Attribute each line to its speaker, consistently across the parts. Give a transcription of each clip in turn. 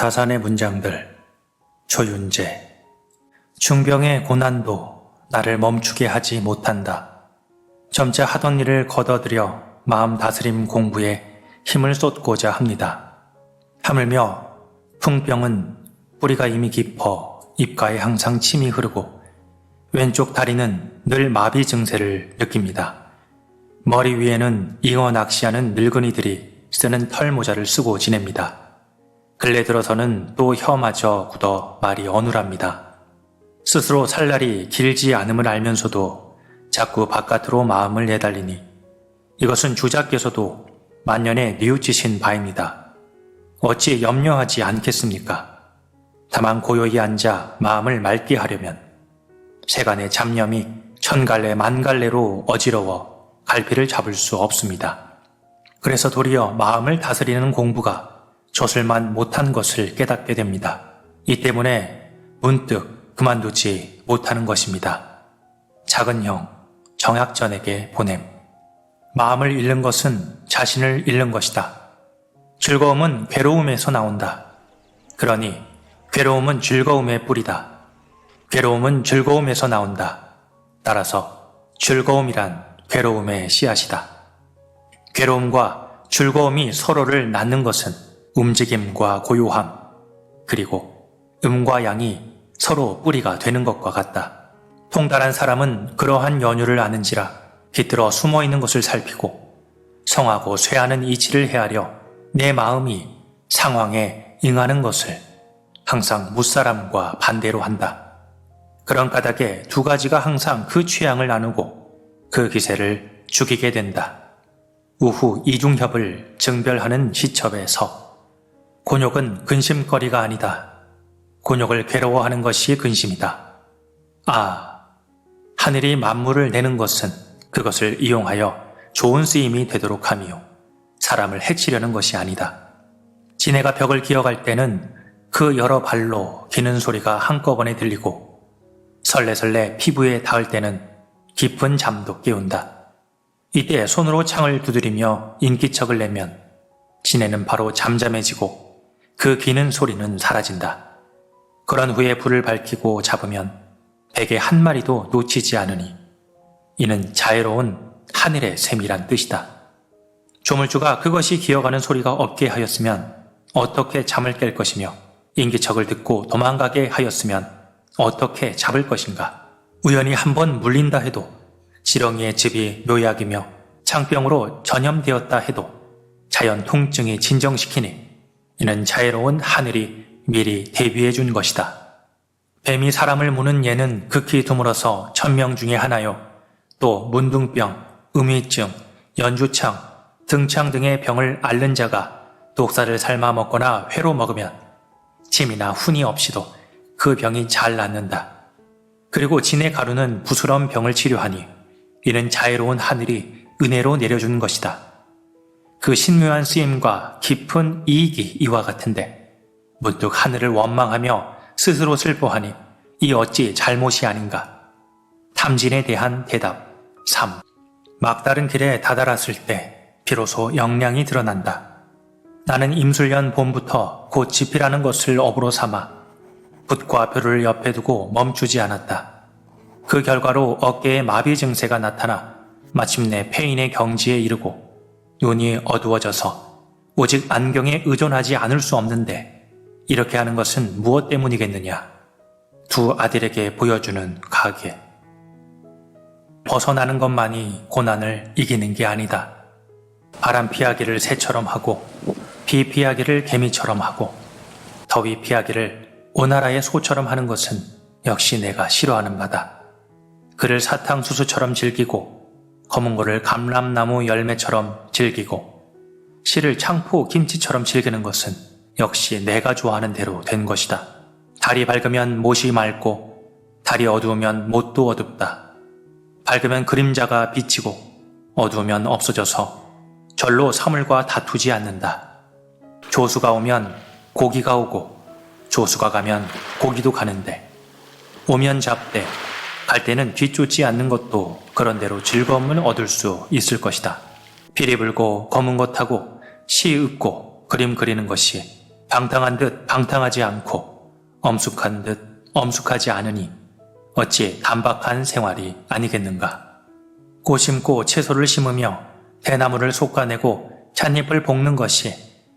Speaker 1: 다산의 문장들. 조윤재. 중병의 고난도 나를 멈추게 하지 못한다. 점차 하던 일을 걷어들여 마음 다스림 공부에 힘을 쏟고자 합니다. 하물며 풍병은 뿌리가 이미 깊어 입가에 항상 침이 흐르고 왼쪽 다리는 늘 마비 증세를 느낍니다. 머리 위에는 잉어 낚시하는 늙은이들이 쓰는 털모자를 쓰고 지냅니다. 근래 들어서는 또 혀마저 굳어 말이 어눌합니다. 스스로 살 날이 길지 않음을 알면서도 자꾸 바깥으로 마음을 내달리니 이것은 주자께서도 만년에 뉘우치신 바입니다. 어찌 염려하지 않겠습니까? 다만 고요히 앉아 마음을 맑게 하려면 세간의 잡념이 천갈래 만갈래로 어지러워 갈피를 잡을 수 없습니다. 그래서 도리어 마음을 다스리는 공부가 조슬만 못한 것을 깨닫게 됩니다. 이 때문에 문득 그만두지 못하는 것입니다. 작은 형, 정약전에게 보냄. 마음을 잃는 것은 자신을 잃는 것이다. 즐거움은 괴로움에서 나온다. 그러니 괴로움은 즐거움의 뿌리다. 괴로움은 즐거움에서 나온다. 따라서 즐거움이란 괴로움의 씨앗이다. 괴로움과 즐거움이 서로를 낳는 것은 움직임과 고요함, 그리고 음과 양이 서로 뿌리가 되는 것과 같다. 통달한 사람은 그러한 연유를 아는지라 깃들어 숨어있는 것을 살피고 성하고 쇠하는 이치를 헤아려 내 마음이 상황에 응하는 것을 항상 무사람과 반대로 한다. 그런 까닭에 두 가지가 항상 그 취향을 나누고 그 기세를 죽이게 된다. 우후 이중협을 증별하는 시첩에서 곤욕은 근심거리가 아니다. 곤욕을 괴로워하는 것이 근심이다. 하늘이 만물을 내는 것은 그것을 이용하여 좋은 쓰임이 되도록 하며 사람을 해치려는 것이 아니다. 지네가 벽을 기어갈 때는 그 여러 발로 기는 소리가 한꺼번에 들리고 설레설레 피부에 닿을 때는 깊은 잠도 깨운다. 이때 손으로 창을 두드리며 인기척을 내면 지네는 바로 잠잠해지고 그 기는 소리는 사라진다. 그런 후에 불을 밝히고 잡으면 백에 한 마리도 놓치지 않으니 이는 자애로운 하늘의 셈이란 뜻이다. 조물주가 그것이 기어가는 소리가 없게 하였으면 어떻게 잠을 깰 것이며 인기척을 듣고 도망가게 하였으면 어떻게 잡을 것인가. 우연히 한번 물린다 해도 지렁이의 즙이 묘약이며 창병으로 전염되었다 해도 자연 통증이 진정시키니 이는 자애로운 하늘이 미리 대비해 준 것이다. 뱀이 사람을 무는 예는 극히 드물어서 1000명 중에 하나요. 또 문둥병, 음위증, 연주창, 등창 등의 병을 앓는 자가 독사를 삶아 먹거나 회로 먹으면 침이나 훈이 없이도 그 병이 잘 낫는다. 그리고 진의 가루는 부스럼 병을 치료하니 이는 자애로운 하늘이 은혜로 내려준 것이다. 그 신묘한 쓰임과 깊은 이익이 이와 같은데 문득 하늘을 원망하며 스스로 슬퍼하니 이 어찌 잘못이 아닌가. 탐진에 대한 대답 3. 막다른 길에 다다랐을 때 비로소 역량이 드러난다. 나는 임술년 봄부터 곧 집필하는 것을 업으로 삼아 붓과 벼를 옆에 두고 멈추지 않았다. 그 결과로 어깨에 마비 증세가 나타나 마침내 폐인의 경지에 이르고 눈이 어두워져서 오직 안경에 의존하지 않을 수 없는데 이렇게 하는 것은 무엇 때문이겠느냐. 두 아들에게 보여주는 가계. 벗어나는 것만이 고난을 이기는 게 아니다. 바람 피하기를 새처럼 하고 비 피하기를 개미처럼 하고 더위 피하기를 오나라의 소처럼 하는 것은 역시 내가 싫어하는 바다. 그를 사탕수수처럼 즐기고 검은 거를 감람나무 열매처럼 즐기고 실을 창포 김치처럼 즐기는 것은 역시 내가 좋아하는 대로 된 것이다. 달이 밝으면 못이 맑고 달이 어두우면 못도 어둡다. 밝으면 그림자가 비치고 어두우면 없어져서 절로 사물과 다투지 않는다. 조수가 오면 고기가 오고 조수가 가면 고기도 가는데 오면 잡되 갈 때는 뒤쫓지 않는 것도 그런대로 즐거움을 얻을 수 있을 것이다. 피리 불고 검은 것 타고 시 읊고 그림 그리는 것이 방탕한 듯 방탕하지 않고 엄숙한 듯 엄숙하지 않으니 어찌 단박한 생활이 아니겠는가. 꽃 심고 채소를 심으며 대나무를 솎아내고 찻잎을 볶는 것이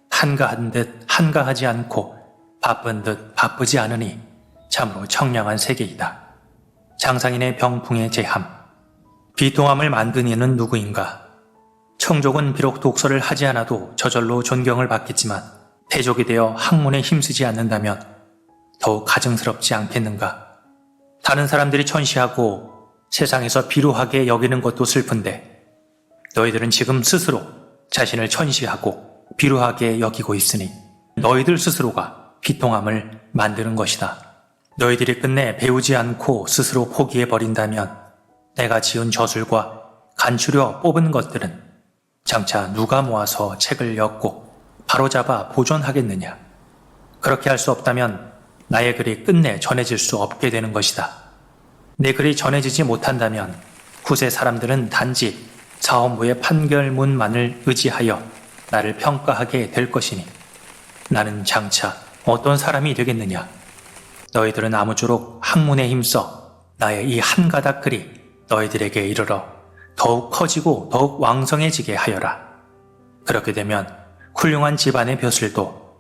Speaker 1: 한가한 듯 한가하지 않고 바쁜 듯 바쁘지 않으니 참으로 청량한 세계이다. 장상인의 병풍의 제함. 비통함을 만든 이는 누구인가? 청족은 비록 독서를 하지 않아도 저절로 존경을 받겠지만 태족이 되어 학문에 힘쓰지 않는다면 더욱 가증스럽지 않겠는가? 다른 사람들이 천시하고 세상에서 비루하게 여기는 것도 슬픈데 너희들은 지금 스스로 자신을 천시하고 비루하게 여기고 있으니 너희들 스스로가 비통함을 만드는 것이다. 너희들이 끝내 배우지 않고 스스로 포기해버린다면 내가 지은 저술과 간추려 뽑은 것들은 장차 누가 모아서 책을 엮고 바로잡아 보존하겠느냐. 그렇게 할 수 없다면 나의 글이 끝내 전해질 수 없게 되는 것이다. 내 글이 전해지지 못한다면 후세 사람들은 단지 사헌부의 판결문만을 의지하여 나를 평가하게 될 것이니 나는 장차 어떤 사람이 되겠느냐. 너희들은 아무쪼록 학문에 힘써 나의 이 한 가닥 글이 너희들에게 이르러 더욱 커지고 더욱 왕성해지게 하여라. 그렇게 되면 훌륭한 집안의 벼슬도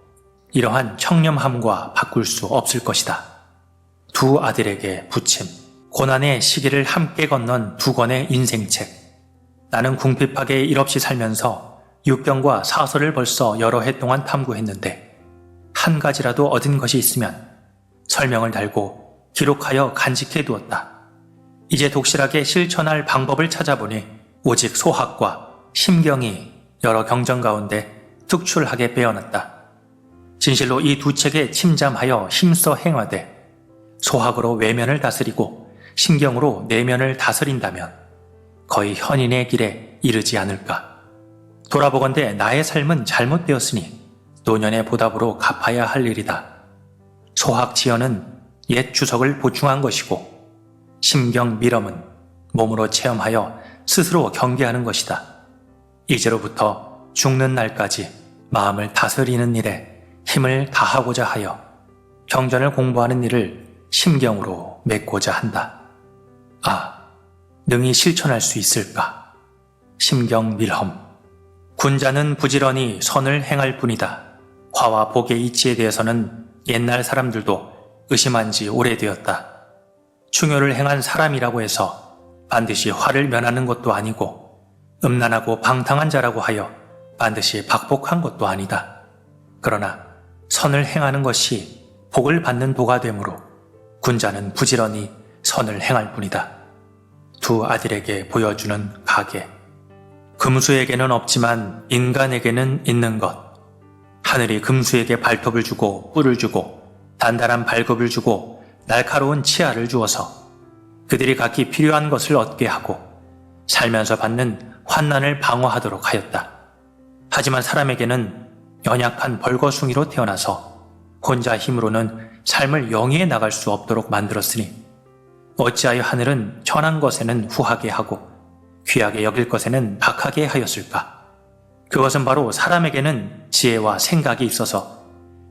Speaker 1: 이러한 청렴함과 바꿀 수 없을 것이다. 두 아들에게 부침, 고난의 시기를 함께 건넌 두 권의 인생책. 나는 궁핍하게 일없이 살면서 육경과 사설을 벌써 여러 해 동안 탐구했는데 한 가지라도 얻은 것이 있으면 설명을 달고 기록하여 간직해 두었다. 이제 독실하게 실천할 방법을 찾아보니 오직 소학과 심경이 여러 경전 가운데 특출하게 빼어났다. 진실로 이 두 책에 침잠하여 힘써 행하되 소학으로 외면을 다스리고 심경으로 내면을 다스린다면 거의 현인의 길에 이르지 않을까. 돌아보건대 나의 삶은 잘못되었으니 노년의 보답으로 갚아야 할 일이다. 소학 지연은 옛 주석을 보충한 것이고 심경 미럼은 몸으로 체험하여 스스로 경계하는 것이다. 이제로부터 죽는 날까지 마음을 다스리는 일에 힘을 다하고자 하여 경전을 공부하는 일을 심경으로 맺고자 한다. 아, 능히 실천할 수 있을까? 심경 밀험. 군자는 부지런히 선을 행할 뿐이다. 화와 복의 이치에 대해서는 옛날 사람들도 의심한 지 오래되었다. 충효를 행한 사람이라고 해서 반드시 화를 면하는 것도 아니고 음란하고 방탕한 자라고 하여 반드시 박복한 것도 아니다. 그러나 선을 행하는 것이 복을 받는 도가 되므로 군자는 부지런히 선을 행할 뿐이다. 두 아들에게 보여주는 가계. 금수에게는 없지만 인간에게는 있는 것. 하늘이 금수에게 발톱을 주고 뿔을 주고 단단한 발굽을 주고 날카로운 치아를 주어서 그들이 각기 필요한 것을 얻게 하고 살면서 받는 환난을 방어하도록 하였다. 하지만 사람에게는 연약한 벌거숭이로 태어나서 혼자 힘으로는 삶을 영위해 나갈 수 없도록 만들었으니 어찌하여 하늘은 천한 것에는 후하게 하고 귀하게 여길 것에는 박하게 하였을까? 그것은 바로 사람에게는 지혜와 생각이 있어서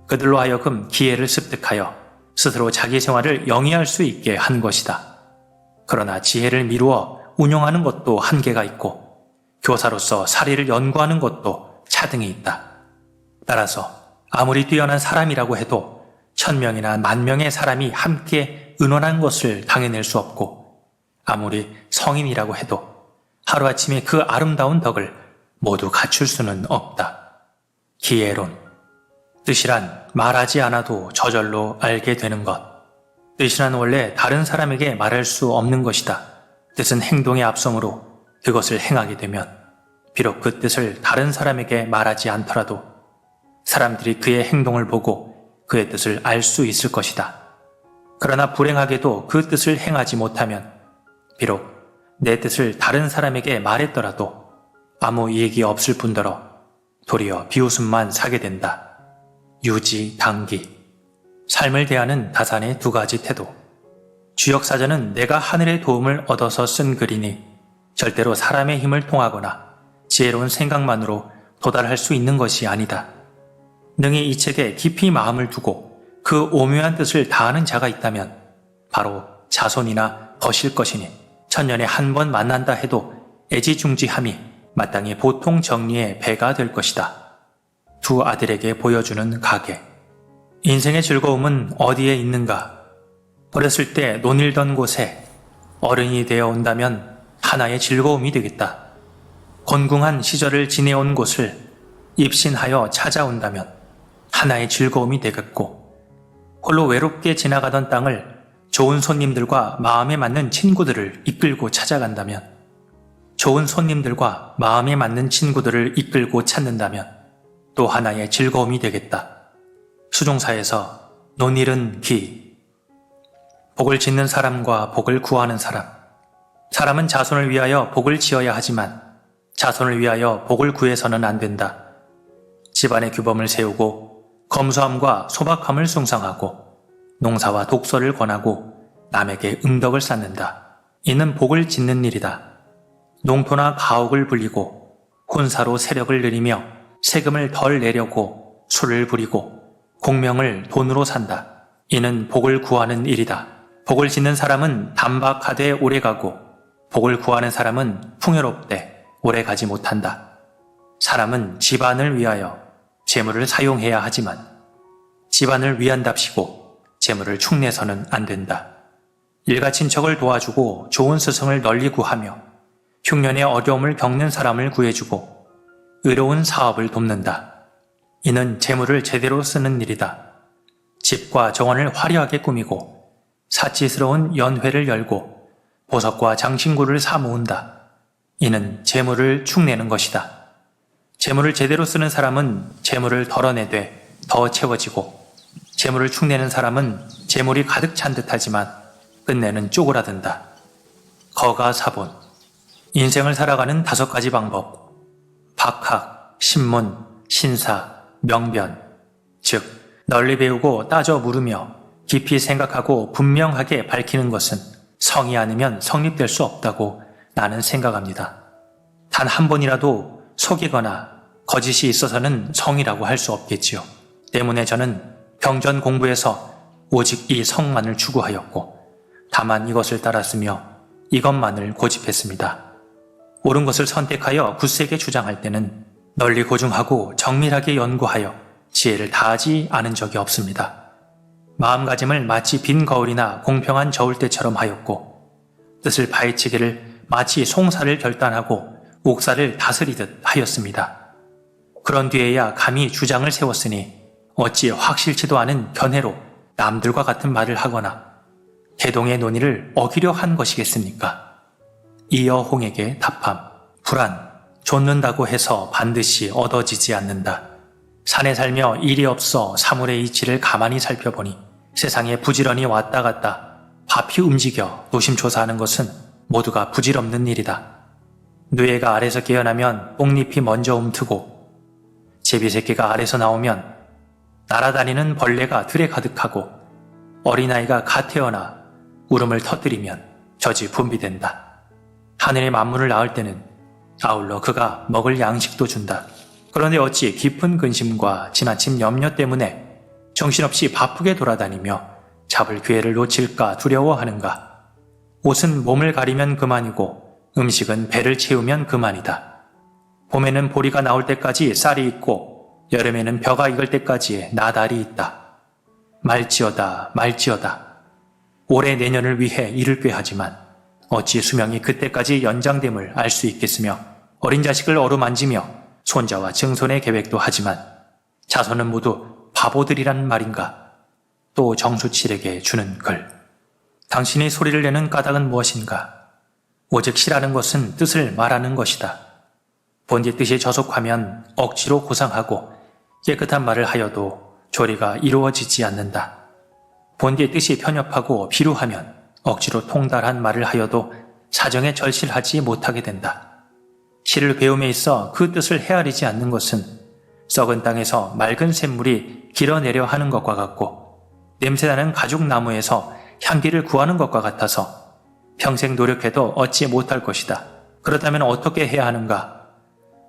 Speaker 1: 그들로 하여금 기회를 습득하여 스스로 자기 생활을 영위할 수 있게 한 것이다. 그러나 지혜를 미루어 운용하는 것도 한계가 있고 교사로서 사리를 연구하는 것도 차등이 있다. 따라서 아무리 뛰어난 사람이라고 해도 1000명이나 10,000명의 사람이 함께 의논한 것을 당해낼 수 없고 아무리 성인이라고 해도 하루아침에 그 아름다운 덕을 모두 갖출 수는 없다. 기회론. 뜻이란 말하지 않아도 저절로 알게 되는 것. 뜻이란 원래 다른 사람에게 말할 수 없는 것이다. 뜻은 행동의 앞서므로 그것을 행하게 되면 비록 그 뜻을 다른 사람에게 말하지 않더라도 사람들이 그의 행동을 보고 그의 뜻을 알 수 있을 것이다. 그러나 불행하게도 그 뜻을 행하지 못하면 비록 내 뜻을 다른 사람에게 말했더라도 아무 이익이 없을 뿐더러 도리어 비웃음만 사게 된다. 유지, 당기. 삶을 대하는 다산의 두 가지 태도. 주역사전은 내가 하늘의 도움을 얻어서 쓴 글이니 절대로 사람의 힘을 통하거나 지혜로운 생각만으로 도달할 수 있는 것이 아니다. 능히 이 책에 깊이 마음을 두고 그 오묘한 뜻을 다하는 자가 있다면 바로 자손이나 더실 것이니 천년에 한 번 만난다 해도 애지중지함이 마땅히 보통 정리의 배가 될 것이다. 두 아들에게 보여주는 가계. 인생의 즐거움은 어디에 있는가? 어렸을 때 논일던 곳에 어른이 되어 온다면 하나의 즐거움이 되겠다. 곤궁한 시절을 지내온 곳을 입신하여 찾아온다면 하나의 즐거움이 되겠고, 홀로 외롭게 지나가던 땅을 좋은 손님들과 마음에 맞는 친구들을 이끌고 찾아간다면, 좋은 손님들과 마음에 맞는 친구들을 이끌고 찾는다면 또 하나의 즐거움이 되겠다. 수종사에서 논일은 기. 복을 짓는 사람과 복을 구하는 사람. 사람은 자손을 위하여 복을 지어야 하지만 자손을 위하여 복을 구해서는 안 된다. 집안의 규범을 세우고 검소함과 소박함을 숭상하고 농사와 독서를 권하고 남에게 응덕을 쌓는다. 이는 복을 짓는 일이다. 농토나 가옥을 불리고 혼사로 세력을 늘리며 세금을 덜 내려고 술을 부리고 공명을 돈으로 산다. 이는 복을 구하는 일이다. 복을 짓는 사람은 단박하되 오래가고 복을 구하는 사람은 풍요롭되 오래가지 못한다. 사람은 집안을 위하여 재물을 사용해야 하지만 집안을 위한답시고 재물을 축내서는 안 된다. 일가 친척을 도와주고 좋은 스승을 널리 구하며 흉년의 어려움을 겪는 사람을 구해주고 의로운 사업을 돕는다. 이는 재물을 제대로 쓰는 일이다. 집과 정원을 화려하게 꾸미고 사치스러운 연회를 열고 보석과 장신구를 사 모은다. 이는 재물을 축내는 것이다. 재물을 제대로 쓰는 사람은 재물을 덜어내되 더 채워지고 재물을 축내는 사람은 재물이 가득 찬 듯하지만 끝내는 쪼그라든다. 거가사본. 인생을 살아가는 5가지 방법. 박학, 신문, 신사, 명변. 즉 널리 배우고 따져 물으며 깊이 생각하고 분명하게 밝히는 것은 성이 아니면 성립될 수 없다고 나는 생각합니다. 단 한 번이라도 속이거나 거짓이 있어서는 성이라고 할 수 없겠지요. 때문에 저는 병전 공부에서 오직 이 성만을 추구하였고 다만 이것을 따랐으며 이것만을 고집했습니다. 옳은 것을 선택하여 굳세게 주장할 때는 널리 고증하고 정밀하게 연구하여 지혜를 다하지 않은 적이 없습니다. 마음가짐을 마치 빈 거울이나 공평한 저울대처럼 하였고 뜻을 파헤치기를 마치 송사를 결단하고 옥사를 다스리듯 하였습니다. 그런 뒤에야 감히 주장을 세웠으니 어찌 확실치도 않은 견해로 남들과 같은 말을 하거나 대동의 논의를 어기려 한 것이겠습니까? 이어 홍에게 답함. 불안, 좇는다고 해서 반드시 얻어지지 않는다. 산에 살며 일이 없어 사물의 이치를 가만히 살펴보니 세상에 부지런히 왔다 갔다 바피 움직여 노심초사하는 것은 모두가 부질없는 일이다. 뇌가 알에서 깨어나면 뽕잎이 먼저 움트고 제비새끼가 알에서 나오면 날아다니는 벌레가 들에 가득하고 어린아이가 갓 태어나 울음을 터뜨리면 젖이 분비된다. 하늘의 만물을 낳을 때는 아울러 그가 먹을 양식도 준다. 그런데 어찌 깊은 근심과 지나친 염려 때문에 정신없이 바쁘게 돌아다니며 잡을 기회를 놓칠까 두려워하는가. 옷은 몸을 가리면 그만이고 음식은 배를 채우면 그만이다. 봄에는 보리가 나올 때까지 쌀이 있고 여름에는 벼가 익을 때까지의 나달이 있다. 말지어다 말지어다. 올해 내년을 위해 이를 꾀하지만 어찌 수명이 그때까지 연장됨을 알 수 있겠으며 어린 자식을 어루만지며 손자와 증손의 계획도 하지만 자손은 모두 바보들이란 말인가. 또 정수칠에게 주는 글. 당신이 소리를 내는 까닭은 무엇인가? 오직 시라는 것은 뜻을 말하는 것이다. 본디 뜻이 저속하면 억지로 고상하고 깨끗한 말을 하여도 조리가 이루어지지 않는다. 본디의 뜻이 편협하고 비루하면 억지로 통달한 말을 하여도 사정에 절실하지 못하게 된다. 시를 배움에 있어 그 뜻을 헤아리지 않는 것은 썩은 땅에서 맑은 샘물이 길어내려 하는 것과 같고 냄새나는 가죽나무에서 향기를 구하는 것과 같아서 평생 노력해도 얻지 못할 것이다. 그렇다면 어떻게 해야 하는가?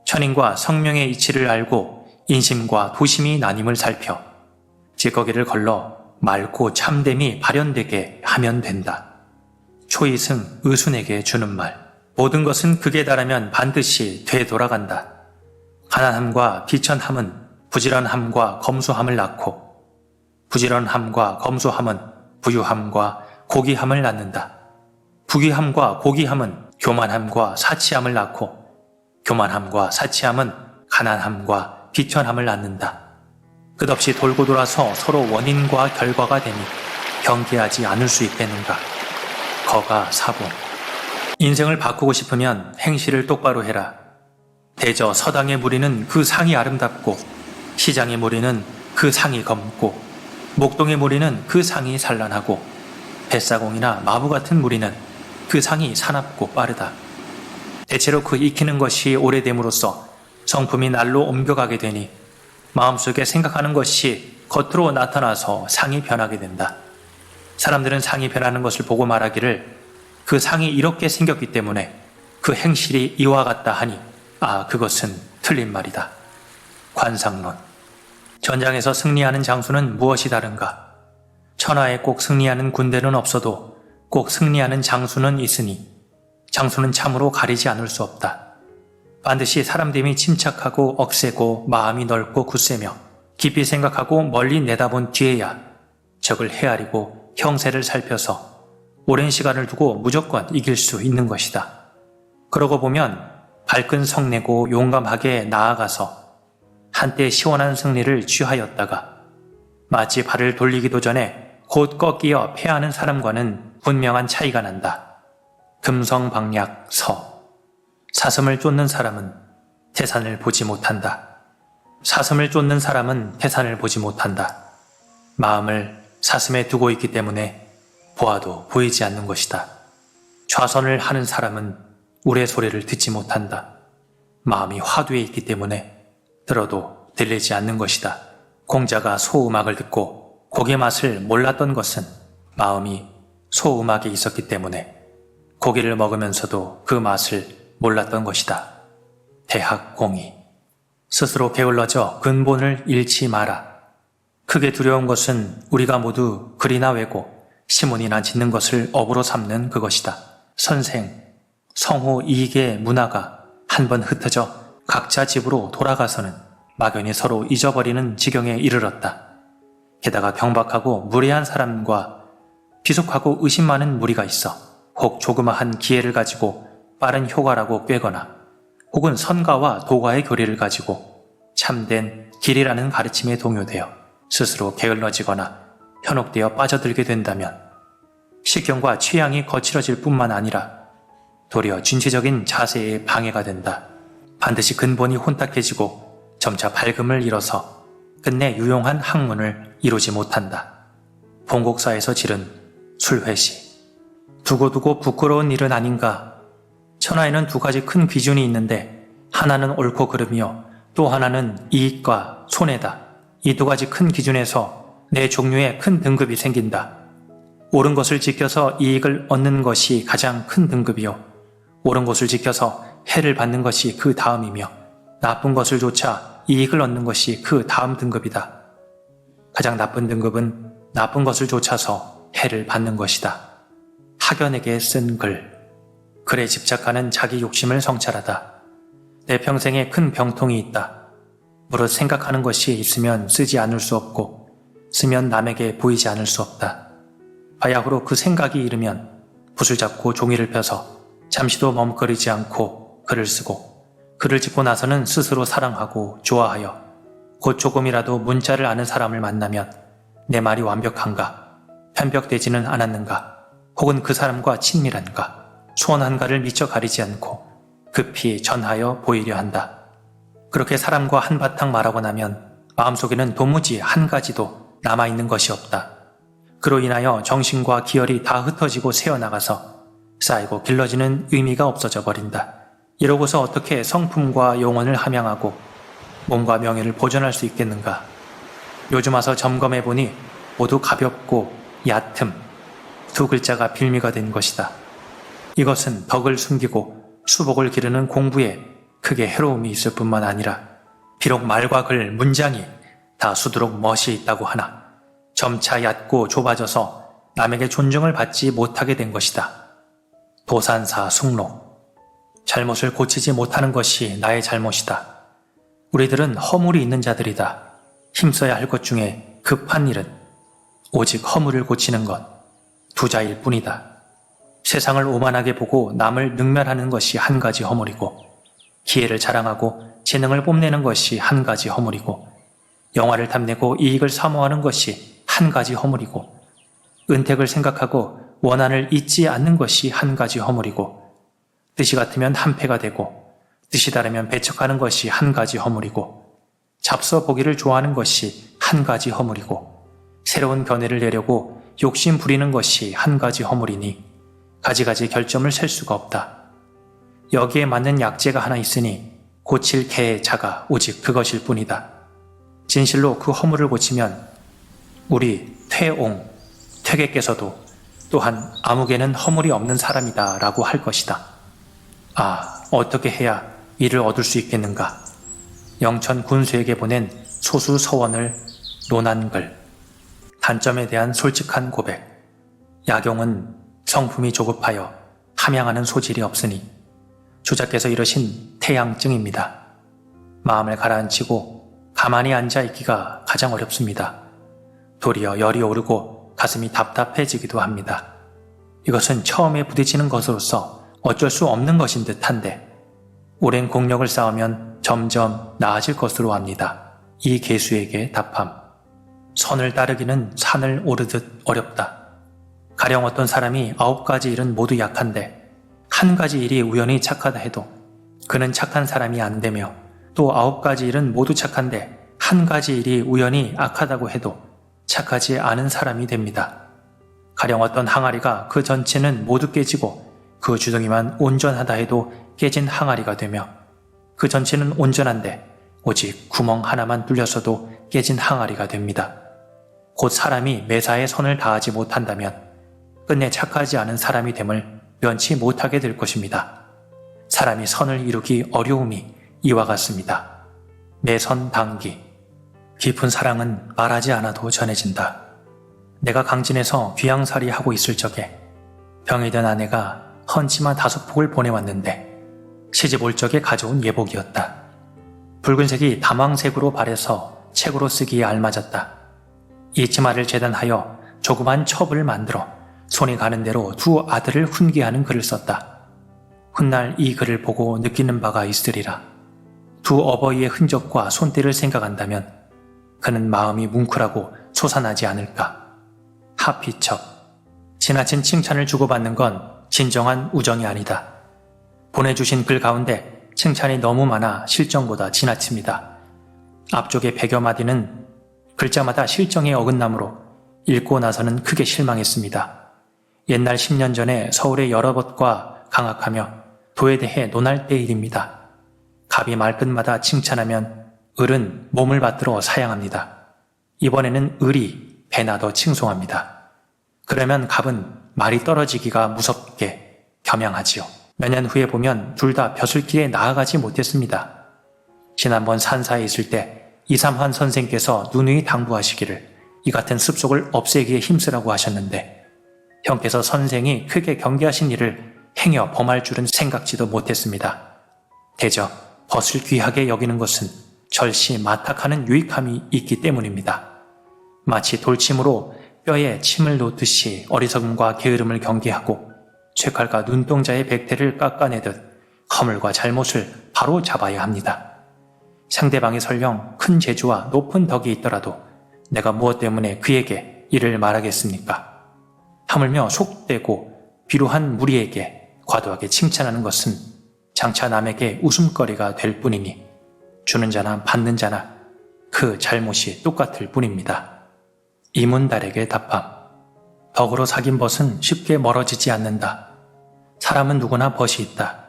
Speaker 1: 천인과 성명의 이치를 알고 인심과 도심이 나님을 살펴 찌꺼기를 걸러 맑고 참됨이 발현되게 하면 된다. 초이승 의순에게 주는 말. 모든 것은 극에 달하면 반드시 되돌아간다. 가난함과 비천함은 부지런함과 검소함을 낳고 부지런함과 검소함은 부유함과 고귀함을 낳는다. 부귀함과 고귀함은 교만함과 사치함을 낳고 교만함과 사치함은 가난함과 비천함을 낳는다. 끝없이 돌고 돌아서 서로 원인과 결과가 되니 경계하지 않을 수 있겠는가. 거가 사본. 인생을 바꾸고 싶으면 행실을 똑바로 해라. 대저 서당의 무리는 그 상이 아름답고 시장의 무리는 그 상이 검고 목동의 무리는 그 상이 산란하고 뱃사공이나 마부 같은 무리는 그 상이 사납고 빠르다. 대체로 그 익히는 것이 오래됨으로써 성품이 날로 옮겨가게 되니 마음속에 생각하는 것이 겉으로 나타나서 상이 변하게 된다. 사람들은 상이 변하는 것을 보고 말하기를 그 상이 이렇게 생겼기 때문에 그 행실이 이와 같다 하니 그것은 틀린 말이다. 관상론. 전장에서 승리하는 장수는 무엇이 다른가? 천하에 꼭 승리하는 군대는 없어도 꼭 승리하는 장수는 있으니 장수는 참으로 가리지 않을 수 없다. 반드시 사람됨이 침착하고 억세고 마음이 넓고 굳세며 깊이 생각하고 멀리 내다본 뒤에야 적을 헤아리고 형세를 살펴서 오랜 시간을 두고 무조건 이길 수 있는 것이다. 그러고 보면 발끈 성내고 용감하게 나아가서 한때 시원한 승리를 취하였다가 마치 발을 돌리기도 전에 곧 꺾이어 패하는 사람과는 분명한 차이가 난다. 금성방약 서. 사슴을 쫓는 사람은 태산을 보지 못한다. 사슴을 쫓는 사람은 태산을 보지 못한다. 마음을 사슴에 두고 있기 때문에 보아도 보이지 않는 것이다. 좌선을 하는 사람은 우레소리를 듣지 못한다. 마음이 화두에 있기 때문에 들어도 들리지 않는 것이다. 공자가 소음악을 듣고 곡의 맛을 몰랐던 것은 마음이 소음악에 있었기 때문에 고기를 먹으면서도 그 맛을 몰랐던 것이다. 대학공의. 스스로 게을러져 근본을 잃지 마라. 크게 두려운 것은 우리가 모두 글이나 외고 시문이나 짓는 것을 업으로 삼는 그것이다. 선생, 성호 이익의 문화가 한번 흩어져 각자 집으로 돌아가서는 막연히 서로 잊어버리는 지경에 이르렀다. 게다가 경박하고 무례한 사람과 비속하고 의심 많은 무리가 있어 혹 조그마한 기회를 가지고 빠른 효과라고 꿰거나 혹은 선가와 도가의 교리를 가지고 참된 길이라는 가르침에 동요되어 스스로 게을러지거나 현혹되어 빠져들게 된다면 식견과 취향이 거칠어질 뿐만 아니라 도리어 진취적인 자세에 방해가 된다. 반드시 근본이 혼탁해지고 점차 밝음을 잃어서 끝내 유용한 학문을 이루지 못한다. 봉곡사에서 지른 술회시. 두고두고 부끄러운 일은 아닌가. 천하에는 두 가지 큰 기준이 있는데 하나는 옳고 그름이요 또 하나는 이익과 손해다. 이 두 가지 큰 기준에서 네 종류의 큰 등급이 생긴다. 옳은 것을 지켜서 이익을 얻는 것이 가장 큰 등급이요 옳은 것을 지켜서 해를 받는 것이 그 다음이며 나쁜 것을 좇아 이익을 얻는 것이 그 다음 등급이다. 가장 나쁜 등급은 나쁜 것을 좇아서 해를 받는 것이다. 학연에게 쓴 글. 글에 집착하는 자기 욕심을 성찰하다. 내 평생에 큰 병통이 있다. 무릇 생각하는 것이 있으면 쓰지 않을 수 없고 쓰면 남에게 보이지 않을 수 없다. 바야흐로 그 생각이 이르면 붓을 잡고 종이를 펴서 잠시도 멈거리지 않고 글을 쓰고 글을 짓고 나서는 스스로 사랑하고 좋아하여 곧 조금이라도 문자를 아는 사람을 만나면 내 말이 완벽한가, 편벽되지는 않았는가, 혹은 그 사람과 친밀한가, 소원한가를 미처 가리지 않고 급히 전하여 보이려 한다. 그렇게 사람과 한바탕 말하고 나면 마음속에는 도무지 한 가지도 남아있는 것이 없다. 그로 인하여 정신과 기혈이 다 흩어지고 새어나가서 쌓이고 길러지는 의미가 없어져 버린다. 이러고서 어떻게 성품과 영혼을 함양하고 몸과 명예를 보존할 수 있겠는가. 요즘 와서 점검해보니 모두 가볍고 얕음, 두 글자가 빌미가 된 것이다. 이것은 덕을 숨기고 수복을 기르는 공부에 크게 해로움이 있을 뿐만 아니라 비록 말과 글, 문장이 다 수두룩 멋이 있다고 하나 점차 얕고 좁아져서 남에게 존중을 받지 못하게 된 것이다. 도산사 숙록. 잘못을 고치지 못하는 것이 나의 잘못이다. 우리들은 허물이 있는 자들이다. 힘써야 할 것 중에 급한 일은 오직 허물을 고치는 것, 두자일 뿐이다. 세상을 오만하게 보고 남을 능멸하는 것이 한 가지 허물이고, 기회를 자랑하고 재능을 뽐내는 것이 한 가지 허물이고, 영화를 탐내고 이익을 사모하는 것이 한 가지 허물이고, 은택을 생각하고 원한을 잊지 않는 것이 한 가지 허물이고, 뜻이 같으면 한패가 되고 뜻이 다르면 배척하는 것이 한 가지 허물이고, 잡서 보기를 좋아하는 것이 한 가지 허물이고, 새로운 견해를 내려고 욕심 부리는 것이 한 가지 허물이니 가지가지 결점을 셀 수가 없다. 여기에 맞는 약재가 하나 있으니 고칠 개의 자가 오직 그것일 뿐이다. 진실로 그 허물을 고치면 우리 퇴계께서도 또한 아무개는 허물이 없는 사람이다 라고 할 것이다. 아, 어떻게 해야 이를 얻을 수 있겠는가? 영천 군수에게 보낸 소수 서원을 논한 글. 단점에 대한 솔직한 고백. 야경은 성품이 조급하여 함양하는 소질이 없으니 주자께서 이러신 태양증입니다. 마음을 가라앉히고 가만히 앉아있기가 가장 어렵습니다. 도리어 열이 오르고 가슴이 답답해지기도 합니다. 이것은 처음에 부딪히는 것으로서 어쩔 수 없는 것인 듯한데 오랜 공력을 쌓으면 점점 나아질 것으로 압니다. 이 개수에게 답함. 선을 따르기는 산을 오르듯 어렵다. 가령 어떤 사람이 9가지 일은 모두 약한데 한 가지 일이 우연히 착하다 해도 그는 착한 사람이 안 되며, 또 9가지 일은 모두 착한데 한 가지 일이 우연히 악하다고 해도 착하지 않은 사람이 됩니다. 가령 어떤 항아리가 그 전체는 모두 깨지고 그 주둥이만 온전하다 해도 깨진 항아리가 되며, 그 전체는 온전한데 오직 구멍 하나만 뚫렸어도 깨진 항아리가 됩니다. 곧 사람이 매사에 선을 다하지 못한다면 끝내 착하지 않은 사람이 됨을 면치 못하게 될 것입니다. 사람이 선을 이루기 어려움이 이와 같습니다. 매선 당기. 깊은 사랑은 말하지 않아도 전해진다. 내가 강진에서 귀양살이 하고 있을 적에 병이 든 아내가 헌치마 5폭을 보내왔는데 시집 올 적에 가져온 예복이었다. 붉은색이 다망색으로 발해서 책으로 쓰기에 알맞았다. 이 치마를 재단하여 조그만 첩을 만들어 손이 가는 대로 두 아들을 훈계하는 글을 썼다. 훗날 이 글을 보고 느끼는 바가 있으리라. 두 어버이의 흔적과 손때를 생각한다면 그는 마음이 뭉클하고 솟아나지 않을까. 하피첩. 지나친 칭찬을 주고받는 건 진정한 우정이 아니다. 보내주신 글 가운데 칭찬이 너무 많아 실정보다 지나칩니다. 앞쪽의 100여 마디는 글자마다 실정에 어긋나므로 읽고 나서는 크게 실망했습니다. 옛날 10년 전에 서울의 여러 벗과 강학하며 도에 대해 논할 때 일입니다. 갑이 말끝마다 칭찬하면 을은 몸을 받들어 사양합니다. 이번에는 을이 배나 더 칭송합니다. 그러면 갑은 말이 떨어지기가 무섭게 겸양하지요. 몇 년 후에 보면 둘 다 벼슬길에 나아가지 못했습니다. 지난번 산사에 있을 때 이삼환 선생께서 누누이 당부하시기를 이 같은 습속을 없애기에 힘쓰라고 하셨는데 형께서 선생이 크게 경계하신 일을 행여 범할 줄은 생각지도 못했습니다. 대저 벗을 귀하게 여기는 것은 절시 마탁하는 유익함이 있기 때문입니다. 마치 돌침으로 뼈에 침을 놓듯이 어리석음과 게으름을 경계하고 쇠칼과 눈동자의 백태를 깎아내듯 허물과 잘못을 바로 잡아야 합니다. 상대방이 설령 큰 재주와 높은 덕이 있더라도 내가 무엇 때문에 그에게 이를 말하겠습니까? 하물며 속되고 비루한 무리에게 과도하게 칭찬하는 것은 장차 남에게 웃음거리가 될 뿐이니 주는 자나 받는 자나 그 잘못이 똑같을 뿐입니다. 이문달에게 답함. 덕으로 사귄 벗은 쉽게 멀어지지 않는다. 사람은 누구나 벗이 있다.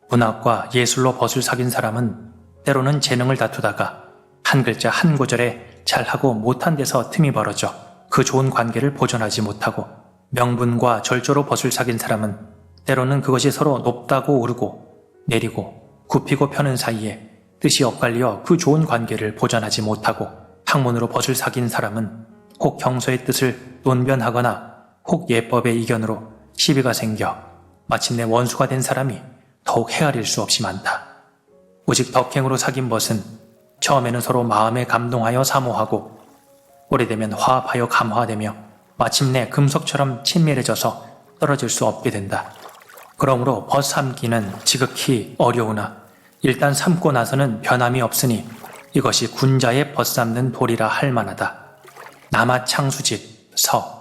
Speaker 1: 문학과 예술로 벗을 사귄 사람은 때로는 재능을 다투다가 한 글자 한 구절에 잘하고 못한 데서 틈이 벌어져 그 좋은 관계를 보존하지 못하고, 명분과 절조로 벗을 사귄 사람은 때로는 그것이 서로 높다고 오르고 내리고 굽히고 펴는 사이에 뜻이 엇갈려 그 좋은 관계를 보존하지 못하고 학문으로 벗을 사귄 사람은 혹 경서의 뜻을 논변하거나 혹 예법의 이견으로 시비가 생겨 마침내 원수가 된 사람이 더욱 헤아릴 수 없이 많다. 오직 덕행으로 사귄 벗은 처음에는 서로 마음에 감동하여 사모하고 오래되면 화합하여 감화되며 마침내 금속처럼 친밀해져서 떨어질 수 없게 된다. 그러므로 벗 삼기는 지극히 어려우나 일단 삼고 나서는 변함이 없으니 이것이 군자의 벗 삼는 도리라 할 만하다. 남아 창수집 서.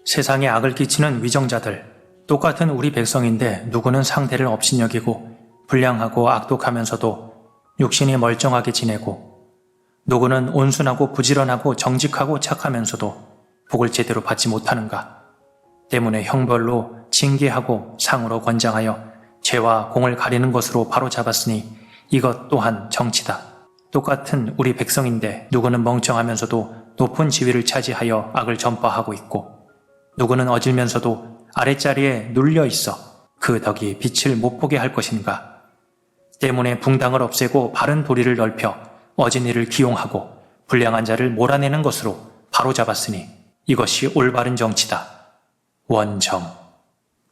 Speaker 1: 세상에 악을 끼치는 위정자들, 똑같은 우리 백성인데 누구는 상대를 업신여기고 불량하고 악독하면서도 육신이 멀쩡하게 지내고, 누구는 온순하고 부지런하고 정직하고 착하면서도 복을 제대로 받지 못하는가. 때문에 형벌로 징계하고 상으로 권장하여 죄와 공을 가리는 것으로 바로잡았으니 이것 또한 정치다. 똑같은 우리 백성인데 누구는 멍청하면서도 높은 지위를 차지하여 악을 전파하고 있고, 누구는 어질면서도 아랫자리에 눌려 있어 그 덕이 빛을 못 보게 할 것인가. 때문에 붕당을 없애고 바른 도리를 넓혀 어진이를 기용하고 불량한 자를 몰아내는 것으로 바로잡았으니 이것이 올바른 정치다. 원정.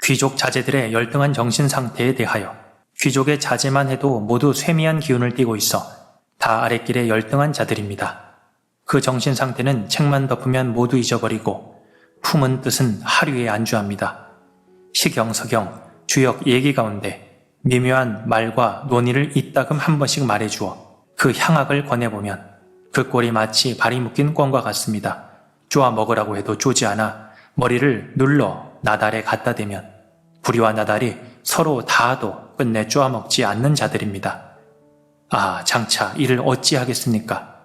Speaker 1: 귀족 자제들의 열등한 정신 상태에 대하여 귀족의 자제만 해도 모두 쇠미한 기운을 띠고 있어 다 아랫길의 열등한 자들입니다. 그 정신 상태는 책만 덮으면 모두 잊어버리고 품은 뜻은 하류에 안주합니다. 시경서경 주역 얘기 가운데 미묘한 말과 논의를 이따금 한 번씩 말해주어 그 향악을 권해보면 그 꼴이 마치 발이 묶인 꿩과 같습니다. 쪼아 먹으라고 해도 쪼지 않아 머리를 눌러 나달에 갖다 대면 부리와 나달이 서로 닿아도 끝내 쪼아 먹지 않는 자들입니다. 아, 장차 이를 어찌하겠습니까?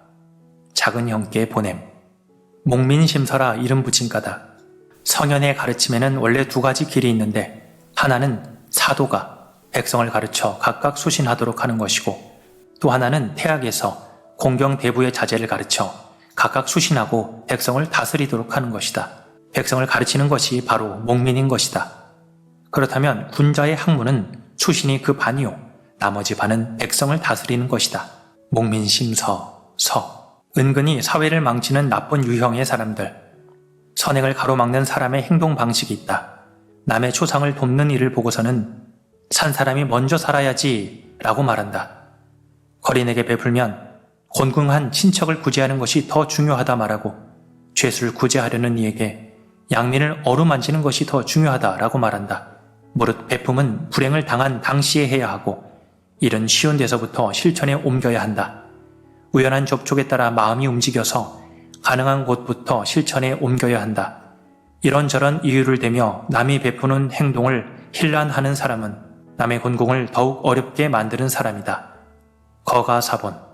Speaker 1: 작은 형께 보냄. 목민심서라 이름 붙인 까다. 성현의 가르침에는 원래 두 가지 길이 있는데, 하나는 사도가 백성을 가르쳐 각각 수신하도록 하는 것이고, 또 하나는 태학에서 공경대부의 자제를 가르쳐 각각 수신하고 백성을 다스리도록 하는 것이다. 백성을 가르치는 것이 바로 목민인 것이다. 그렇다면 군자의 학문은 수신이 그 반이요, 나머지 반은 백성을 다스리는 것이다. 목민심서 서. 은근히 사회를 망치는 나쁜 유형의 사람들. 선행을 가로막는 사람의 행동 방식이 있다. 남의 초상을 돕는 일을 보고서는 산 사람이 먼저 살아야지 라고 말한다. 거린에게 베풀면 곤궁한 친척을 구제하는 것이 더 중요하다 말하고, 죄수를 구제하려는 이에게 양민을 어루만지는 것이 더 중요하다라고 말한다. 무릇 베품은 불행을 당한 당시에 해야 하고 일은 쉬운 데서부터 실천에 옮겨야 한다. 우연한 접촉에 따라 마음이 움직여서 가능한 곳부터 실천에 옮겨야 한다. 이런저런 이유를 대며 남이 베푸는 행동을 힐난하는 사람은 남의 곤궁을 더욱 어렵게 만드는 사람이다. 거가사본.